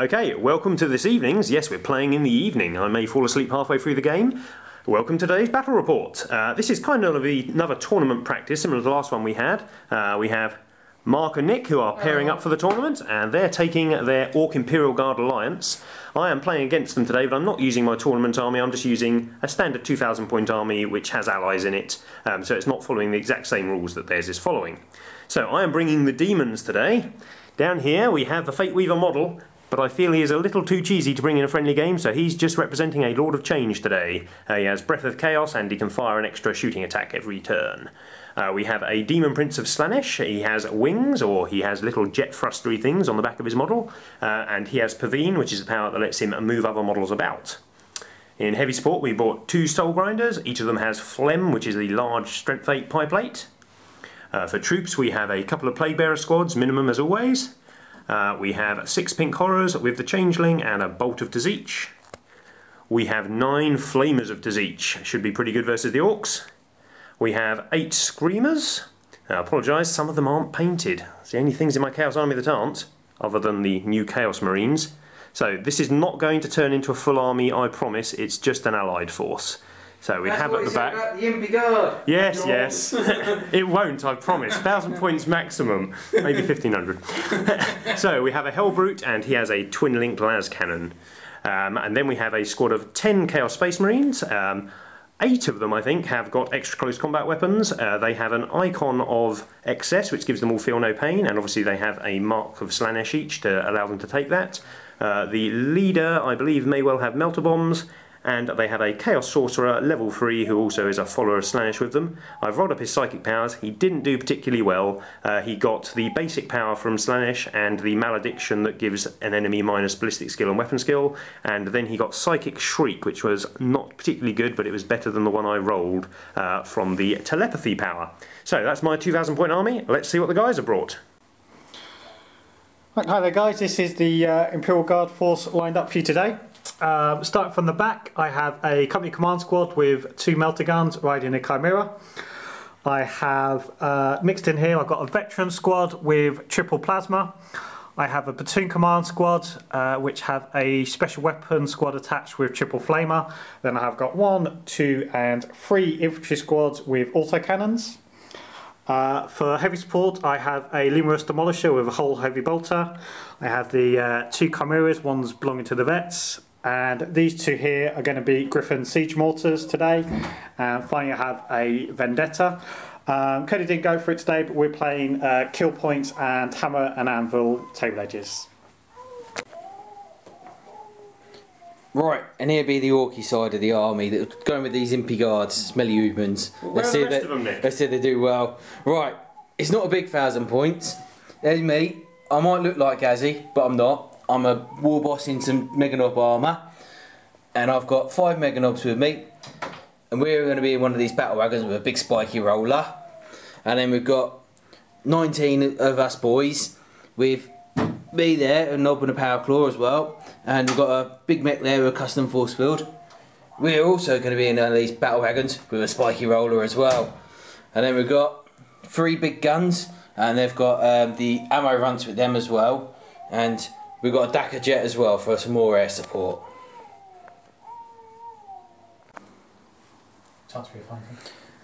Okay, welcome to this evening's. Yes, we're playing in the evening. I may fall asleep halfway through the game. Welcome to today's battle report. This is kind of another tournament practice, similar to the last one we had. We have Mark and Nick, who are pairing up for the tournament, and they're taking their Orc Imperial Guard Alliance. I am playing against them today, but I'm not using my tournament army. I'm just using a standard 2,000 point army which has allies in it, so it's not following the exact same rules that theirs is following. So I am bringing the Daemons today. Down here we have the Fate Weaver model, but I feel he is a little too cheesy to bring in a friendly game, so he's just representing a Lord of Change today. He has Breath of Chaos and he can fire an extra shooting attack every turn. We have a Demon Prince of Slaanesh. He has wings, or he has little jet thrustery things on the back of his model, and he has Pavine, which is the power that lets him move other models about. In heavy support we bought 2 Soul Grinders. Each of them has Phlegm, which is the large Strength 8 pie plate. For troops we have a couple of Plaguebearer squads, minimum as always. We have 6 Pink Horrors with the Changeling and a Bolt of Tzeentch. We have 9 Flamers of Tzeentch, should be pretty good versus the Orcs. We have 8 Screamers. I apologise, some of them aren't painted. It's the only things in my Chaos Army that aren't, other than the new Chaos Marines. So this is not going to turn into a full army, I promise, it's just an allied force. So we have at the back. About the Impy Guard. Yes, yes. It won't, I promise. 1,000 points maximum, maybe 1,500. So we have a Hellbrute and he has a twin-linked las cannon. And then we have a squad of 10 Chaos Space Marines. 8 of them, I think, have got extra close combat weapons. They have an icon of excess, which gives them all feel no pain, and obviously they have a mark of Slaanesh each to allow them to take that. The leader, I believe, may well have melter bombs. And they have a Chaos Sorcerer, level 3, who also is a follower of Slaanesh with them. I've rolled up his psychic powers. He didn't do particularly well. He got the basic power from Slaanesh and the malediction that gives an enemy minus ballistic skill and weapon skill. And then he got Psychic Shriek, which was not particularly good, but it was better than the one I rolled from the telepathy power. So that's my 2,000 point army. Let's see what the guys have brought. Right, hi there guys, this is the Imperial Guard force lined up for you today. Starting from the back, I have a company command squad with 2 melter guns riding a Chimera. I have mixed in here, I've got a veteran squad with triple plasma. I have a platoon command squad which have a special weapon squad attached with triple flamer. Then I have got 1, 2 and 3 infantry squads with autocannons. For heavy support I have a Lemurous Demolisher with a whole heavy bolter. I have the 2 Chimeras, one's belonging to the vets. And these 2 here are going to be Griffin Siege Mortars today. And finally I have a Vendetta. Cody didn't go for it today, but we're playing Kill Points and Hammer and Anvil table edges. Right, and here be the Orky side of the army that are going with these Impy Guards, smelly humans. Let's see if they do well. Right, it's not a big 1,000 points. There's me. I might look like Gazzy, but I'm not. I'm a war boss in some Meganob armour, and I've got 5 Meganobs with me, and we're going to be in one of these battle wagons with a big spiky roller, and then we've got 19 of us boys with me there, a knob and a power claw as well, and we've got a big mech there with a custom force field. We're also going to be in one of these battle wagons with a spiky roller as well, and then we've got 3 big guns, and they've got the ammo runs with them as well, and we've got a Dakar jet as well for some more air support.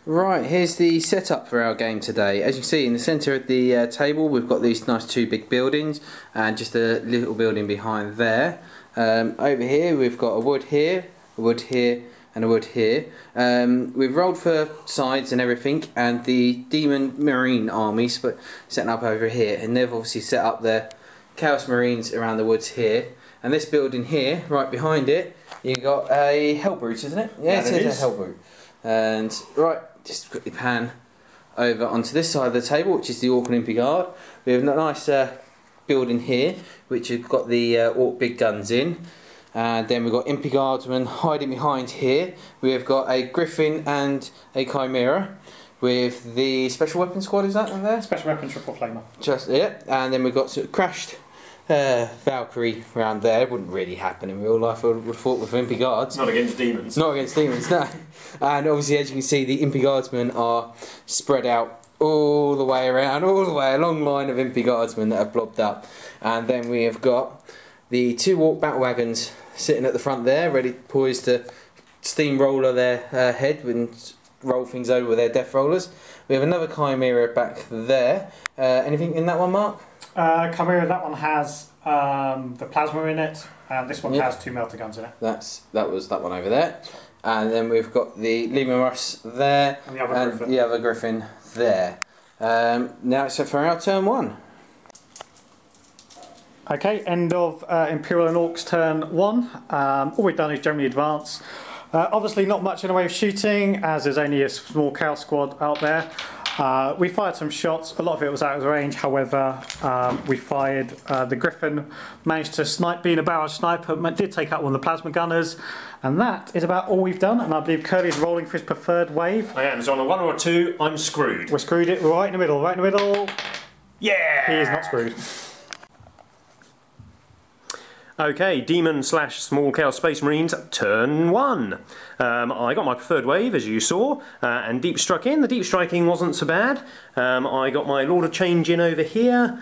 Right, here's the setup for our game today. As you can see, in the centre of the table we've got these nice 2 big buildings and just a little building behind there. Over here we've got a wood here, a wood here and a wood here. We've rolled for sides and everything, and the Demon Marine armies but setting up over here, and they've obviously set up their Chaos Marines around the woods here. And this building here, right behind it, you've got a Hellbrute, isn't it? Yeah, it is a Hellbrute. And right, just quickly pan over onto this side of the table, which is the Orc and Impy Guard. We have a nice building here, which have got the Orc big guns in. And then we've got Impy Guardsmen hiding behind here. We have got a Griffin and a Chimera with the Special Weapon Squad, is that in there? Special Weapon Triple Flamer. Just, yeah, and then we've got sort of crashed Valkyrie around there. Wouldn't really happen in real life, I would have thought, with Impy Guards. Not against demons. Not against demons, no. And obviously, as you can see, the Impy Guardsmen are spread out all the way around, all the way, a long line of Impy Guardsmen that have blobbed up. And then we have got the 2 Ork battle wagons sitting at the front there, ready poised to steamroller their head and roll things over with their death rollers. We have another Chimera back there. Anything in that one, Mark? Chimera, that one has the plasma in it, and this one has 2 melter guns in it. That was that one over there. And then we've got the Lehman Russ there, And the other Griffin. there. Now it's for our turn 1. Okay, end of Imperial and Orks turn 1. All we've done is generally advance. Obviously not much in the way of shooting, as there's only a small cow squad out there. We fired some shots, a lot of it was out of range, however we fired the Griffin, managed to snipe, being a barrage sniper, did take out one of the plasma gunners, and that is about all we've done, and I believe Curly's rolling for his preferred wave. I am, so on a 1 or a 2, I'm screwed. We're screwed it right in the middle, right in the middle. Yeah! He is not screwed. Okay, Demon / Small Cow Space Marines, turn 1. I got my preferred wave, as you saw, and deep struck in. The deep striking wasn't so bad. I got my Lord of Change in over here,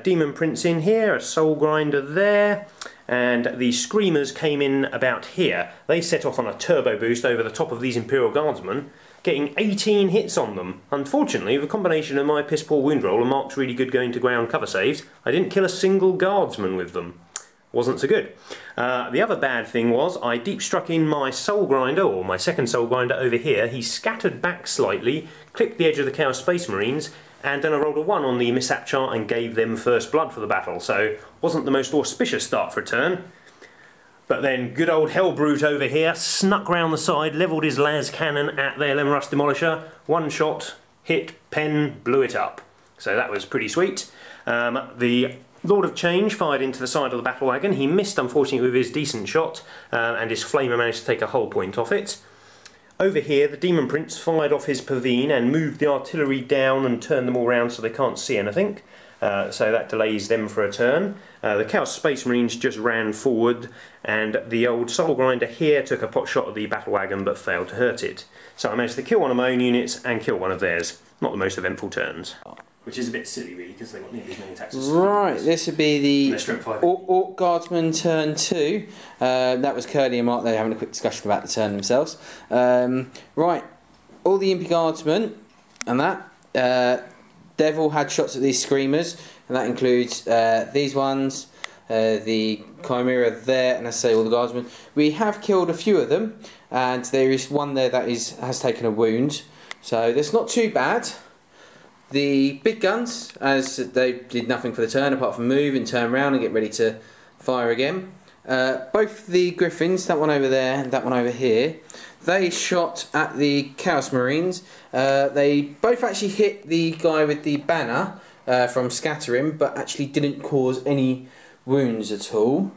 Demon Prince in here, a Soul Grinder there, and the Screamers came in about here. They set off on a turbo boost over the top of these Imperial Guardsmen, getting 18 hits on them. Unfortunately, with a combination of my piss-poor wound roll and Mark's really good going to ground cover saves, I didn't kill a single Guardsman with them. Wasn't so good. The other bad thing was I deep struck in my Soul Grinder, or my second Soul Grinder over here. He scattered back slightly, clipped the edge of the Chaos Space Marines, and then I rolled a 1 on the mishap chart and gave them first blood for the battle. So wasn't the most auspicious start for a turn. But then good old Hellbrute over here snuck round the side, levelled his las cannon at their Lemon Rust Demolisher. 1 shot, hit, pen, blew it up. So that was pretty sweet. The Lord of Change fired into the side of the battle wagon. He missed, unfortunately, with his decent shot, and his Flamer managed to take a hull point off it. Over here, the Demon Prince fired off his Pavine and moved the artillery down and turned them all round so they can't see anything. So that delays them for a turn. The Chaos Space Marines just ran forward, and the old Soul Grinder here took a pot shot at the battle wagon but failed to hurt it. So I managed to kill one of my own units and kill one of theirs. Not the most eventful turns. Which is a bit silly, really, because they got nearly as many attacks as Right, this would be the Ork Guardsman turn 2. That was Curly and Mark. They're having a quick discussion about the turn themselves. Right, all the Impy Guardsmen and that. They've all had shots at these Screamers, and that includes these ones, the Chimera there, and I say all the Guardsmen. We have killed a few of them, and there is one there that has taken a wound, so that's not too bad. The big guns, as they did nothing for the turn apart from move and turn around and get ready to fire again. Both the Griffins, that one over there and that one over here, they shot at the Chaos Marines. They both actually hit the guy with the banner from scattering, but actually didn't cause any wounds at all.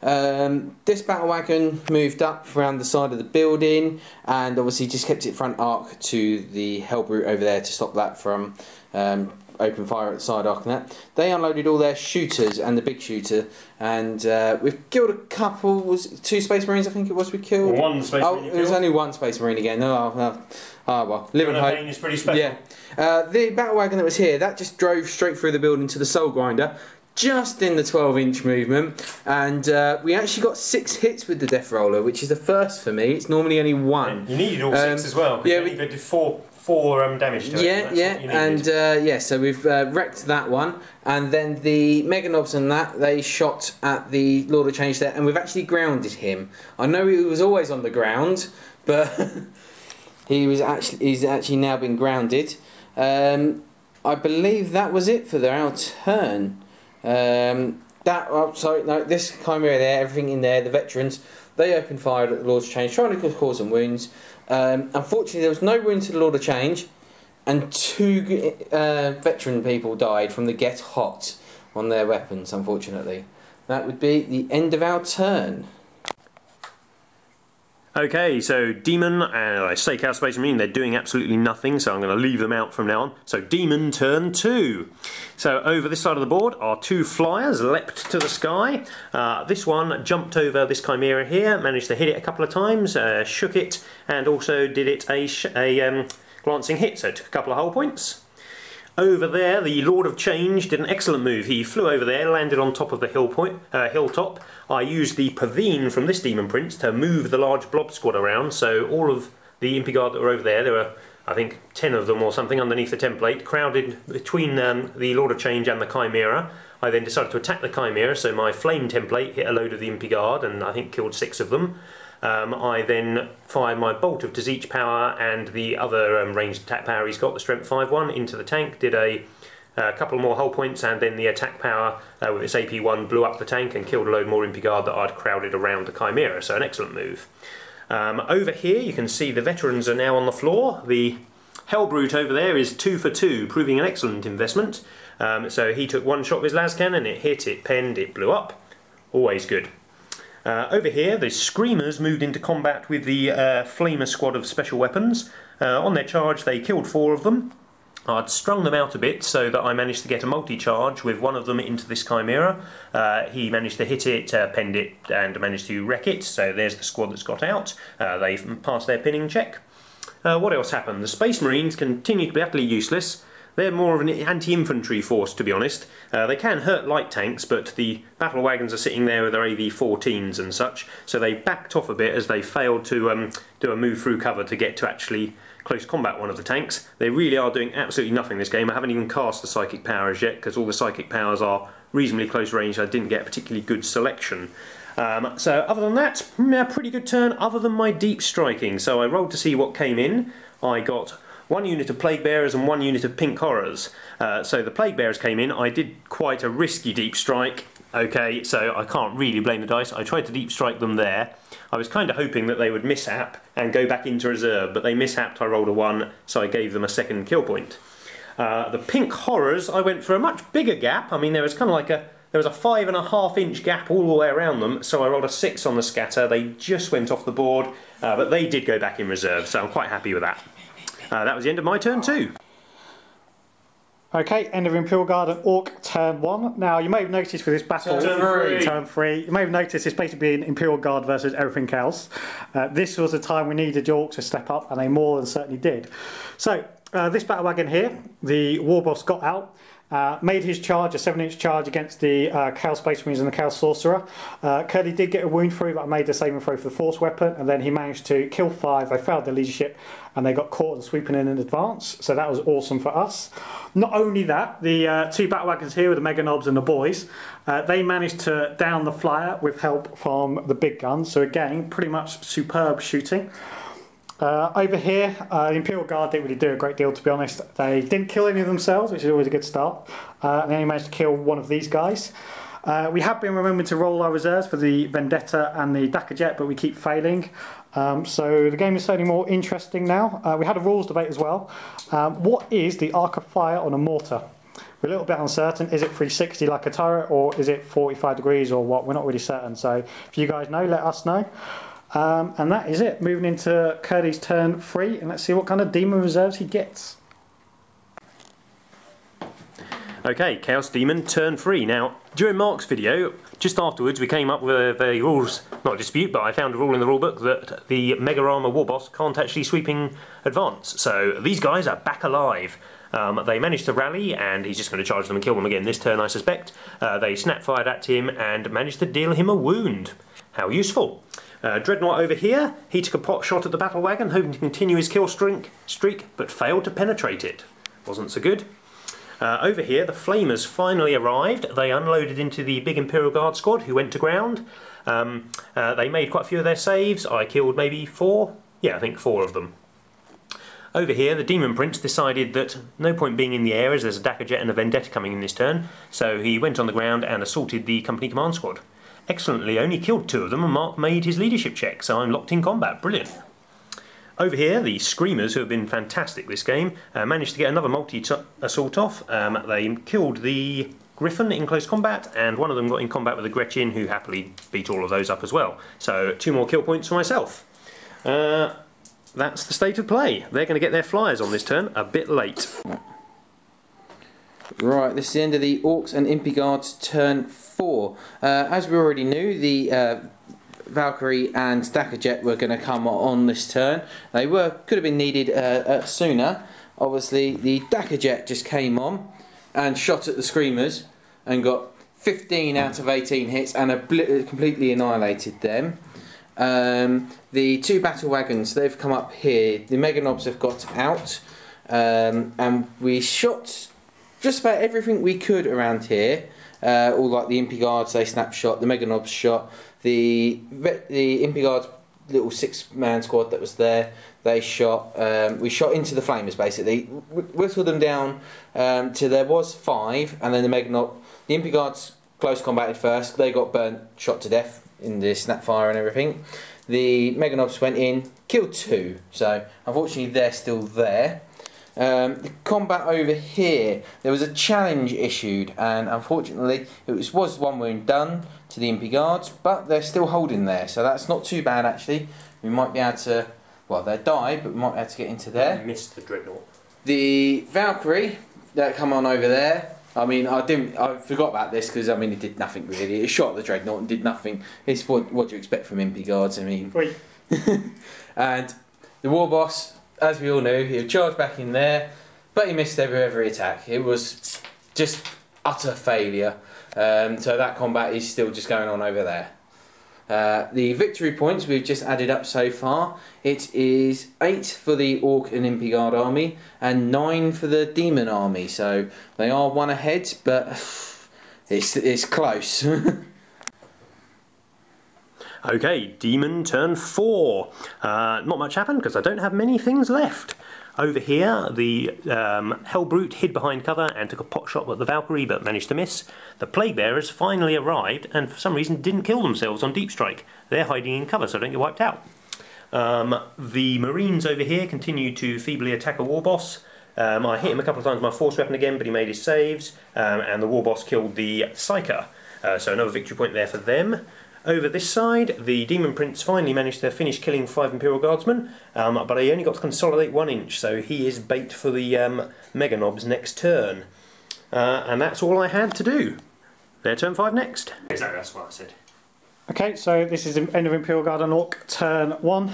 This battle wagon moved up around the side of the building and obviously just kept its front arc to the Hellbrute over there to stop that from open fire at the side arc and that. They unloaded all their shooters and the big shooter, and we've killed a couple. Was it 2 Space Marines? I think it was we killed. 1 Space Marine. It was only 1 Space Marine again. Oh well, live and hope. Is pretty special. Yeah, the battle wagon that was here, that just drove straight through the building to the Soul Grinder, just in the 12-inch movement, and we actually got 6 hits with the Death Roller, which is the first for me. It's normally only 1. You needed all 6 as well. Yeah, we did 4 damage to it. Yeah, so we've wrecked that one, and then the Mega Knobs and that, they shot at the Lord of Change there, and we've actually grounded him. I know he was always on the ground, but he's actually now been grounded. I believe that was it for our turn. This Chimera there, everything in there, the veterans, they opened fire at the Lord of Change, trying to cause some wounds. Unfortunately, there was no wound to the Lord of Change, and 2 veteran people died from the Get Hot on their weapons, unfortunately. That would be the end of our turn. Okay, so Demon, and I say Chaos Space Marine, they're doing absolutely nothing, so I'm going to leave them out from now on. So Demon turn 2. So over this side of the board are 2 flyers leapt to the sky. This one jumped over this Chimera here, managed to hit it a couple of times, shook it, and also did it a glancing hit, so took a couple of hull points. Over there, the Lord of Change did an excellent move. He flew over there, landed on top of the hilltop. I used the Pavine from this Demon Prince to move the large blob squad around, so all of the Impy Guard that were over there, there were, I think, 10 of them or something underneath the template, crowded between the Lord of Change and the Chimera. I then decided to attack the Chimera, so my flame template hit a load of the Impy Guard and I think killed 6 of them. I then fired my Bolt of Tzeentch power and the other ranged attack power he's got, the Strength 5-1, into the tank, did a couple more hull points, and then the attack power with its AP1 blew up the tank and killed a load more Impy Guard that I'd crowded around the Chimera, so an excellent move. Over here you can see the veterans are now on the floor. The Hellbrute over there is 2 for 2, proving an excellent investment. So he took one shot with his las cannon, it hit, it penned, it blew up. Always good. Over here, the Screamers moved into combat with the Flamer squad of special weapons. On their charge, they killed 4 of them. I'd strung them out a bit so that I managed to get a multi-charge with one of them into this Chimera. He managed to hit it, penned it, and managed to wreck it. So there's the squad that's got out. They've passed their pinning check. What else happened? The Space Marines continue to be utterly useless. They're more of an anti-infantry force, to be honest. They can hurt light tanks, but the battle wagons are sitting there with their AV-14s and such, so they backed off a bit as they failed to do a move through cover to get to actually close combat one of the tanks. They really are doing absolutely nothing this game. I haven't even cast the psychic powers yet, because all the psychic powers are reasonably close range. I didn't get a particularly good selection. So other than that, a pretty good turn, other than my deep striking. So I rolled to see what came in. I got 1 unit of Plague Bearers and 1 unit of Pink Horrors. So the Plague Bearers came in. I did quite a risky deep strike. Okay, so I can't really blame the dice. I tried to deep strike them there. I was kind of hoping that they would mishap and go back into reserve, but they mishapped. I rolled a 1, so I gave them a second kill point. The Pink Horrors, I went for a much bigger gap. I mean, there was kind of like there was a 5.5 inch gap all the way around them, so I rolled a 6 on the scatter. They just went off the board, but they did go back in reserve, so I'm quite happy with that. That was the end of my turn too. Okay, end of Imperial Guard and Orc turn 1. Now you may have noticed for this battle, turn 3, you may have noticed it's basically been Imperial Guard versus everything else. This was a time we needed the Orcs to step up, and they more than certainly did. So this battle wagon here, the War Boss got out. Made his charge, a 7-inch charge against the Chaos Space Marines and the Chaos Sorcerer. Curly did get a wound through, but I made the saving throw for the Force Weapon, and then he managed to kill 5. They failed their leadership, and they got caught and sweeping in advance, so that was awesome for us. Not only that, the 2 battle wagons here with the Mega Knobs and the boys, they managed to down the flyer with help from the big guns, so again, pretty much superb shooting. Over here, the Imperial Guard didn't really do a great deal, to be honest. They didn't kill any of themselves, which is always a good start. And then he managed to kill one of these guys. We have been remembering to roll our reserves for the Vendetta and the Dakajet, but we keep failing. So the game is certainly more interesting now. We had a rules debate as well. What is the arc of fire on a mortar? We're a little bit uncertain. Is it 360 like a turret, or is it 45 degrees, or what? We're not really certain. So if you guys know, let us know. And that is it. Moving into Curdy's turn 3, and let's see what kind of demon reserves he gets. Okay, Chaos Demon turn 3. Now, during Mark's video, just afterwards we came up with a rules, not a dispute, but I found a rule in the rulebook that the Mega Armor War Boss can't actually sweeping advance. So these guys are back alive. They managed to rally, and he's just going to charge them and kill them again this turn, I suspect. They snap fired at him and managed to deal him a wound. How useful. Dreadnought over here, he took a pot shot at the battle wagon, hoping to continue his kill streak, but failed to penetrate it. Wasn't so good. Over here, the Flamers finally arrived. They unloaded into the big Imperial Guard squad, who went to ground. They made quite a few of their saves. I killed maybe 4? Yeah, I think 4 of them. Over here, the Demon Prince decided that no point being in the air as there's a Dakajet and a Vendetta coming in this turn, so he went on the ground and assaulted the company command squad. Excellently, only killed 2 of them, and Mark made his leadership check, so I'm locked in combat. Brilliant. Over here, the Screamers, who have been fantastic this game, managed to get another multi-assault off. They killed the Griffin in close combat, and one of them got in combat with the Gretchen, who happily beat all of those up as well. So 2 more kill points for myself. That's the state of play. They're going to get their flyers on this turn a bit late. Right, this is the end of the Orcs and Impy Guard's turn 4. As we already knew, the Valkyrie and Dakajet were going to come on this turn. They could have been needed sooner. obviously the Dakka Jet just came on and shot at the Screamers and got 15 out of 18 hits and completely annihilated them. The 2 battle wagons, they've come up here. The Mega Knobs have got out, and we shot just about everything we could around here. All like the Impy Guards, they snapshot. The Mega Knobs shot. The Impy Guards little 6-man squad that was there, they shot. We shot into the Flamers basically, whittled them down till there was 5, and then the Mega Knob, the Impy Guards close combated first. They got burnt, shot to death in the snapfire and everything. The Mega Knobs went in, killed 2, so unfortunately they're still there. The combat over here, there was a challenge issued, and unfortunately it was 1 wound done to the Impy Guards, but they're still holding there, so that's not too bad actually. We might be able to, well, they died, but we might be able to get into there. I missed the Dreadnought. The Valkyrie that come on over there, I mean, I forgot about this because I mean it did nothing really. It shot the Dreadnought and did nothing. It's what do you expect from Impy Guards? I mean, and the War Boss, as we all knew, he would charge back in there, but he missed every attack. It was just utter failure. So that combat is still just going on over there. The victory points we've just added up so far, it is 8 for the Orc and Impy Guard army and 9 for the Demon army, so they are 1 ahead, but it's close. Okay, Demon turn 4. Not much happened because I don't have many things left. Over here, the Hellbrute hid behind cover and took a pot shot at the Valkyrie but managed to miss. The Plague Bearers finally arrived and for some reason didn't kill themselves on Deep Strike. They're hiding in cover so don't get wiped out. The Marines over here continue to feebly attack a War Boss. I hit him a couple of times with my Force Weapon again, but he made his saves, and the War Boss killed the Psyker. So another victory point there for them. Over this side, the Demon Prince finally managed to finish killing 5 Imperial Guardsmen, but he only got to consolidate 1 inch, so he is bait for the Mega Knobs next turn. And that's all I had to do. They're turn 5 next. Exactly, that's what I said. Okay, so this is the end of Imperial Guard and Orc turn 1.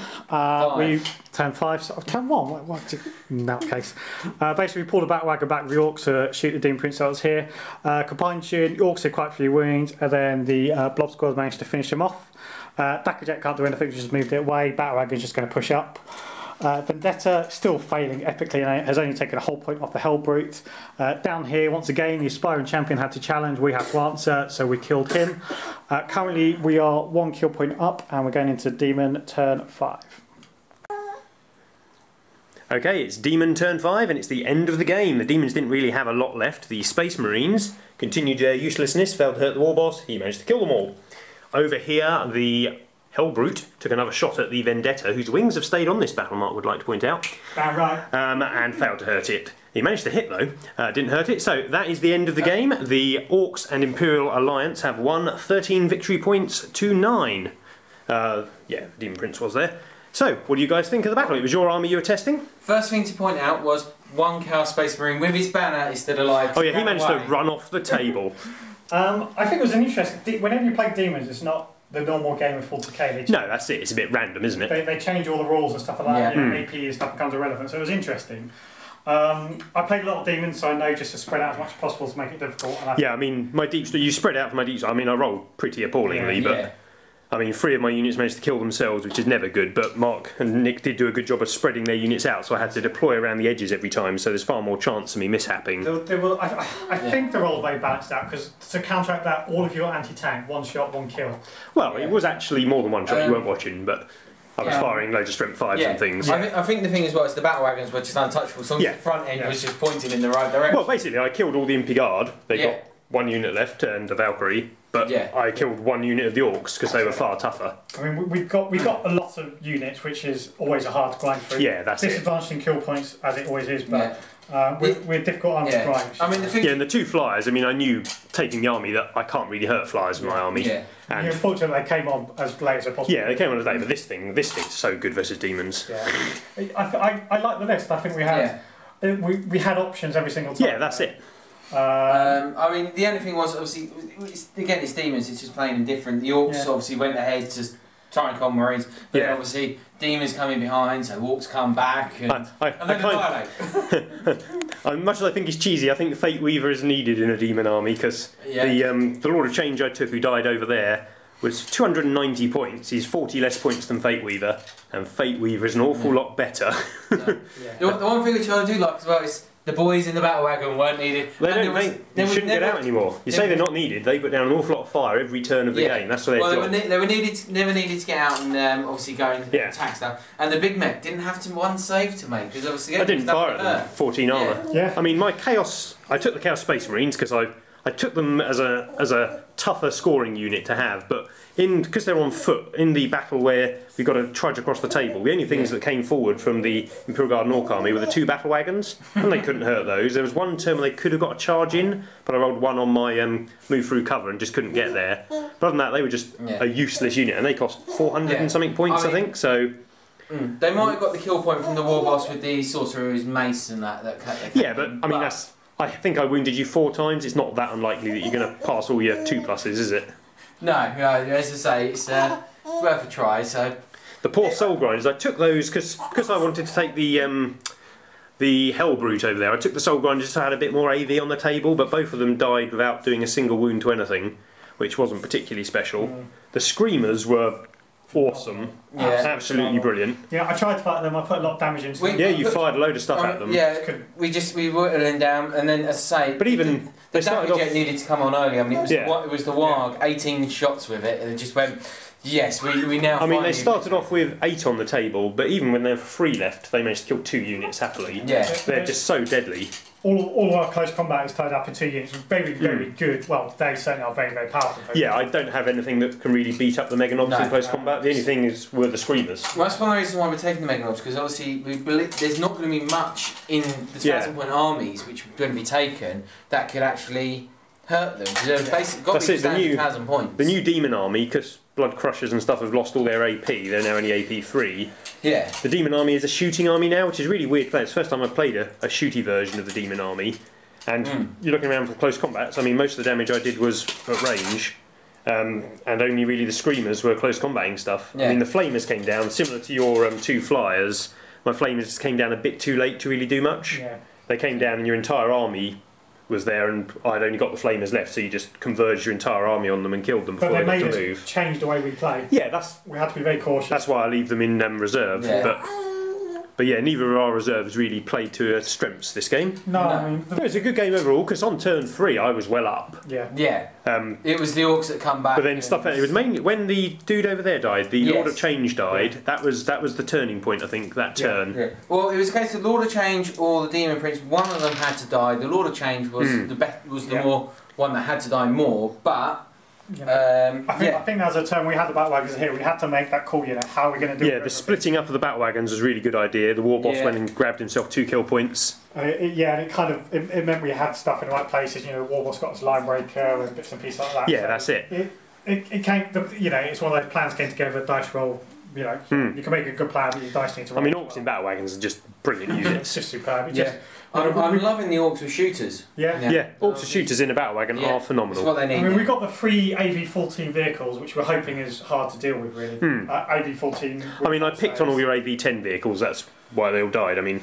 We turn 5. So, turn 1. What in that case? Basically, we pulled a battle wagon back with the Orcs to shoot the Demon Prince that was here. Combined shooting, the Orcs had quite a few wounds, and then the Blob Squad managed to finish him off. Dakka Jet can't do anything, just moved it away. Battle wagon's just going to push up. Vendetta still failing epically and has only taken a whole point off the Hellbrute. Down here, once again, the Aspiring Champion had to challenge, we had to answer, so we killed him. Currently, we are 1 kill point up and we're going into Demon turn 5. Okay, it's Demon turn 5 and it's the end of the game. The Demons didn't really have a lot left. The Space Marines continued their uselessness, failed to hurt the War Boss, he managed to kill them all. Over here, the Hellbrute took another shot at the Vendetta, whose wings have stayed on this battle, Mark would like to point out. Right. And failed to hurt it. He managed to hit though, didn't hurt it, so that is the end of the game. The Orcs and Imperial Alliance have won 13 victory points to 9. Yeah, the Demon Prince was there. So, what do you guys think of the battle? It was your army you were testing? First thing to point out was 1 Chaos Space Marine with his banner is still alive. Oh yeah, he managed to run off the table. I think it was an interesting... Whenever you play Demons, it's not the normal game of 40k. No, that's it. It's a bit random, isn't it? They change all the rules and stuff like that. Yeah. AP and stuff becomes irrelevant, so it was interesting. I played a lot of Demons, so I know just to spread out as much as possible to make it difficult. And yeah, I mean, my deep you spread out for my deep. I mean, I rolled pretty appallingly, but I mean, 3 of my units managed to kill themselves, which is never good. But Mark and Nick did do a good job of spreading their units out, so I had to deploy around the edges every time. So there's far more chance of me mishapping. I think they're all very balanced out because to counteract that, all of your anti-tank, 1 shot, 1 kill. Well, it was actually more than 1 shot. You weren't watching, but I was firing loads of strength 5s and things. I think the thing as well is the battle wagons were just untouchable. So the front end was just pointing in the right direction. Well, basically, I killed all the Impy Guard. They got 1 unit left and the Valkyrie, but I killed 1 unit of the Orcs because they were far tougher. I mean, we got a lot of units, which is always a hard grind through. Yeah, that's it. Disadvantaged in kill points, as it always is, but we're difficult army to grind. I mean, and the 2 flyers, I mean, I knew taking the army that I can't really hurt flyers in my army. Yeah. And unfortunately, they came on as late as possible. Yeah, they came on as late, but this thing's so good versus Demons. Yeah. I like the list. I think we had we had options every single time. Yeah, that's it. I mean, the only thing was, obviously, again, it's Demons, it's just playing them different. The Orcs obviously went ahead to Tyrant Marines. But then obviously Demons coming behind, so Orks come back and then annihilate. Much as I think it's cheesy, I think the Fate Weaver is needed in a Demon army because the Lord of Change I took, who died over there, was 290 points. He's 40 less points than Fate Weaver, and Fate Weaver is an awful lot better. The one thing which I do like as well is the boys in the battle wagon weren't needed. They shouldn't get out anymore. You say they're not needed, they put down an awful lot of fire every turn of the game. That's what their job. They were never needed to get out and obviously go and attack stuff. And the big mech didn't have one save to make because obviously I didn't fire at them. 14 armour. I mean, my Chaos. I took the Chaos Space Marines because I took them as a tougher scoring unit to have, but because they're on foot in the battle where we got to trudge across the table, the only things that came forward from the Imperial Guard and Ork army were the 2 battle wagons, and they couldn't hurt those. There was one turn where they could have got a charge in, but I rolled 1 on my move through cover and just couldn't get there. But other than that, they were just a useless unit, and they cost 400 and something points, I think. So. They might have got the kill point from the war boss with the sorcerer's mace and that. But I mean that's. I think I wounded you 4 times. It's not that unlikely that you're going to pass all your 2+s, is it? No, as I say, it's worth a try. So the poor soul grinders. I took those because I wanted to take the Hell Brute over there. I took the soul grinders so I had a bit more AV on the table, but both of them died without doing a single wound to anything, which wasn't particularly special. The Screamers were awesome, absolutely brilliant. Yeah, I tried to fight them. I put a lot of damage into them. You fired a load of stuff at them. Yeah, we whittled them down, and then as I say, but even the damage jet needed to come on early. I mean, it was the Warg, 18 shots with it, and it just went. Yes, we now. I mean, they started off with 8 on the table, but even when there were 3 left, they managed to kill 2 units happily. Yeah, they're just so deadly. All of our close combat is tied up in 2 units. Very, very good. Well, they certainly are very, very powerful. Yeah, I don't have anything that can really beat up the Mega Knobs in close combat. The only thing were the Screamers. Well, that's one of the reasons why we're taking the Mega Knobs, because obviously there's not going to be much in the 1,000-point armies which are going to be taken that could actually hurt them. They've basically got to be standing 1,000 points. The new Demon army, because Blood Crushers and stuff have lost all their AP, they're now only AP 3. Yeah. The Demon army is a shooting army now, which is really weird to play. It's the first time I've played a shooty version of the Demon army. And you're looking around for close combat, so I mean, most of the damage I did was at range, and only really the Screamers were close combating stuff. I mean, the Flamers came down, similar to your 2 Flyers. My Flamers came down a bit too late to really do much. They came down and your entire army was there, and I'd only got the Flamers left, so you just converged your entire army on them and killed them before they got to move. Change the way we play. Yeah, we had to be very cautious. That's why I leave them in reserve. But yeah, neither of our reserves really played to their strengths this game. No, I mean... It was a good game overall, because on turn 3 I was well up. Yeah. It was the Orks that come back. But then it was mainly when the dude over there died, the Lord of Change died, that was the turning point, I think, that turn. Yeah. Well, it was a case of Lord of Change or the Demon Prince, one of them had to die. The Lord of Change was the more one that had to die more, but... I think as a turn we had the battle wagons here. We had to make that call. How are we going to do it? Yeah, the splitting up of the battle wagons was a really good idea. The war boss went and grabbed himself 2 kill points. And it meant we had stuff in the right places. The war boss got his line breaker and bits and pieces like that. Yeah, so that's it. It came. It's one of those plans came together. Dice roll. You can make a good plan, but your dice need to roll. I mean, Orks in battle wagons are just brilliant units. It's just superb. I'm loving the Orks with shooters. Yeah. Orks with shooters in a battle wagon are phenomenal. That's what they need. I mean, we got the 3 AV-14 vehicles, which we're hoping is hard to deal with, really. AV-14. I mean, I picked on all your AV-10 vehicles. That's why they all died. I mean,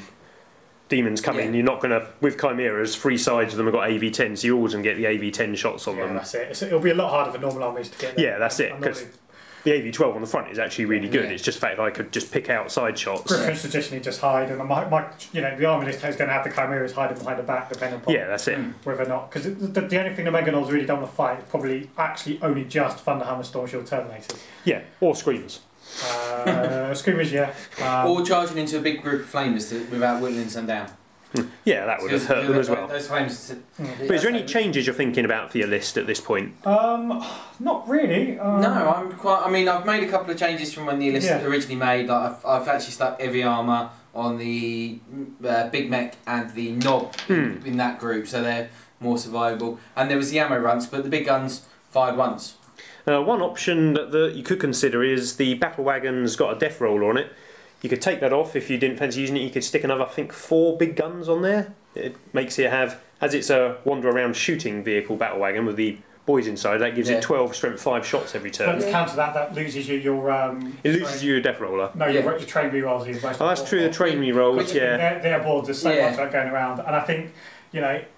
Demons come in. You're not going to, with Chimeras, 3 sides of them have got AV-10, so you're always going to get the AV-10 shots on them. That's it. It'll be a lot harder for normal armies to get there. Yeah, that's it. Because the AV-12 on the front is actually really good. It's just the fact that I could just pick out side shots. Griffins traditionally just hide, and the army list is going to have the Chimeras hiding behind the back, depending upon that's it. Whether or not, because the only thing the Meganol's really done with the fight is probably actually only just Thunderhammer, Stormshield, Terminators. Yeah, or Screamers. Screamers, or charging into a big group of Flamers without whittling them down. Yeah, that would have hurt them as well. Those flames. But is there any changes you're thinking about for your list at this point? Not really. No, I've made a couple of changes from when the list originally made. Like I've actually stuck heavy armour on the big mech and the knob in that group, so they're more survivable. And there was the ammo runts, but the big guns fired once. One option that you could consider is the battle wagon's got a death roller on it. You could take that off if you didn't fancy using it. You could stick another, I think, 4 big guns on there. It makes it have, as it's a wander around shooting vehicle battle wagon with the boys inside. That gives Yeah. it 12 strength 5 shots every But turn. to counter that, that loses you your. It loses you a death roller. No, Yeah. your train rerolls is most Oh, that's true. The train rerolls, yeah. Their boards are so Yeah. much like going around, and I think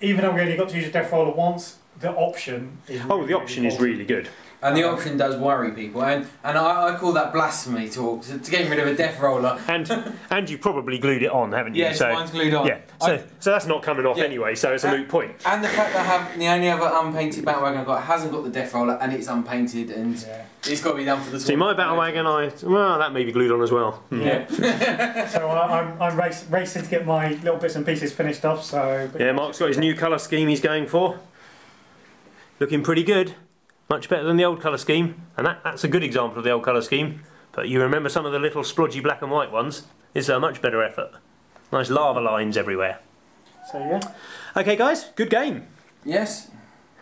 even though we only got to use a death roller once, the option is. Oh, really, the option is really good. And the option does worry people, and I call that blasphemy talk to getting rid of a death roller. And you probably glued it on, haven't you? Yes, mine's glued on. Yeah. So that's not coming off Yeah. anyway. So it's a moot point. And the fact that I have the only other unpainted battle wagon I've got hasn't got the death roller, and it's unpainted, and it's got to be done for the. See, my battle wagon, that may be glued on as well. Yeah. So I'm racing to get my little bits and pieces finished off. So. Yeah, Mark's got his new colour scheme he's going for. Looking pretty good. Much better than the old colour scheme. And that's a good example of the old colour scheme. But you remember some of the little splodgy black and white ones. It's a much better effort. Nice lava lines everywhere. So yeah. Okay guys, good game. Yes.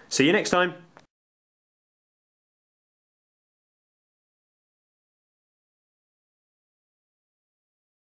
See you next time.